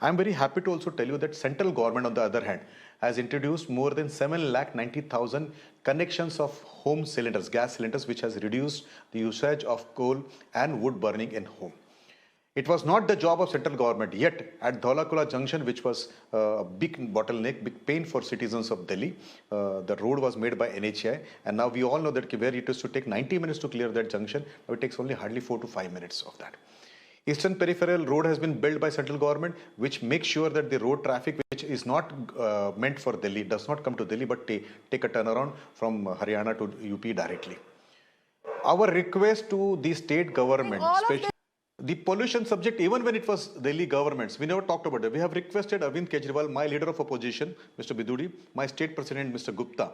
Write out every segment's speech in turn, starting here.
I'm very happy to also tell you that central government, on the other hand, has introduced more than 7,90,000 connections of home cylinders, gas cylinders, which has reduced the usage of coal and wood burning in home. It was not the job of central government yet at Dhaulakula Junction, which was a big bottleneck, big pain for citizens of Delhi. The road was made by NHAI, and now we all know that where it used to take 90 minutes to clear that junction, now it takes only hardly 4 to 5 minutes of that. Eastern Peripheral Road has been built by central government, which makes sure that the road traffic, which is not meant for Delhi, does not come to Delhi, but take a turnaround from Haryana to UP directly. Our request to the state government, especially the pollution subject, even when it was Delhi governments, we never talked about it. We have requested Arvind Kejriwal, my leader of opposition, Mr. Biduri, my state president, Mr. Gupta.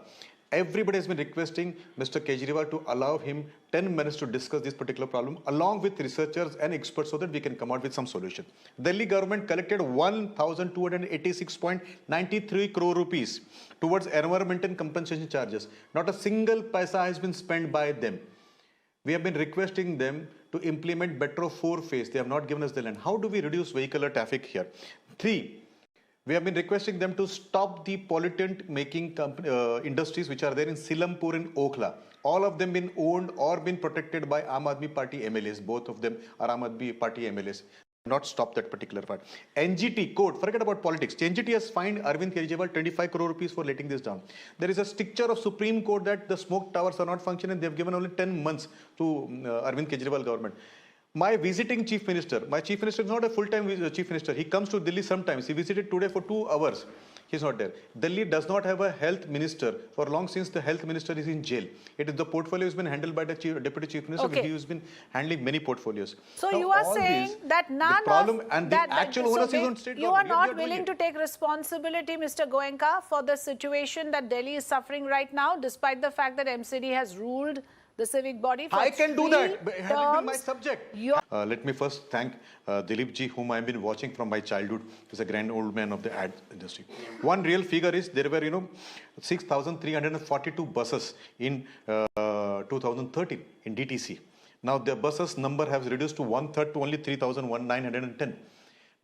Everybody has been requesting Mr. Kejriwal to allow him 10 minutes to discuss this particular problem along with researchers and experts so that we can come out with some solution. Delhi government collected 1,286.93 crore rupees towards environmental compensation charges. Not a single paisa has been spent by them. We have been requesting them to implement Metro 4 phase. They have not given us the land. How do we reduce vehicular traffic here? 3, we have been requesting them to stop the pollutant making industries which are there in Silampur and Okhla. All of them been owned or been protected by Aam Aadmi Party MLAs. Both of them are Aam Aadmi Party MLAs. Not stop that particular part. NGT court, forget about politics. NGT has fined Arvind Kejriwal 25 crore rupees for letting this down. There is a stricture of Supreme Court that the smoke towers are not functioning. They have given only 10 months to Arvind Kejriwal government. My visiting chief minister, my chief minister is not a full-time chief minister. He comes to Delhi sometimes. He visited today for 2 hours. He's not there. Delhi does not have a health minister for long since the health minister is in jail. It is the portfolio has been handled by the deputy chief minister. Okay. He has been handling many portfolios. So now, you are saying that none the problem of and the actual onus is on state you government. You are not willing to take responsibility, Mr. Goenka, for the situation that Delhi is suffering right now, despite the fact that MCD has ruled the civic body for I can do that, but it has been my terms. subject. Let me first thank Dilip ji, whom I have been watching from my childhood. He's a grand old man of the ad industry. One real figure is there were, 6,342 buses in 2013 in DTC. Now the buses number has reduced to 1/3 to only 3,910.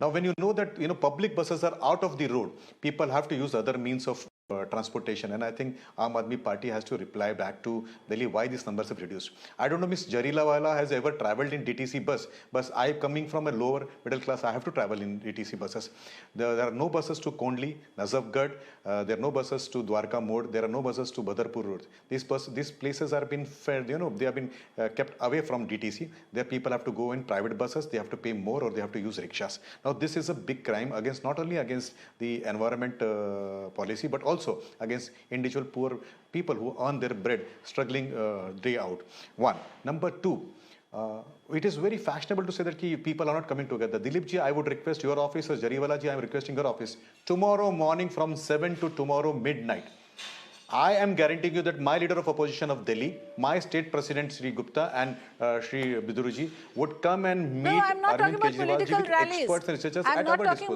Now when you know that, public buses are out of the road, people have to use other means of transportation, and I think Aam Aadmi Party has to reply back to Delhi why these numbers have reduced. I don't know Ms. Zariwala has ever travelled in DTC bus, but I coming from a lower middle class, I have to travel in DTC buses. There are no buses to Kondli, Nazafgarh, there are no buses to Dwarka Mode, there are no buses to Badarpur Road. These places are been fed, they have been kept away from DTC. There people have to go in private buses, they have to pay more or they have to use rickshaws. Now this is a big crime against not only against the environment policy, but also against individual poor people who earn their bread struggling day out. 1. Number 2, it is very fashionable to say that people are not coming together. Dilip ji, I would request your office, or Zariwala ji, I am requesting your office. Tomorrow morning from 7 to tomorrow midnight, I am guaranteeing you that my leader of opposition of Delhi, my state president Sri Gupta and Sri Biduri ji would come and meet Arvind Kejriwal ji with experts and researchers at our disposal.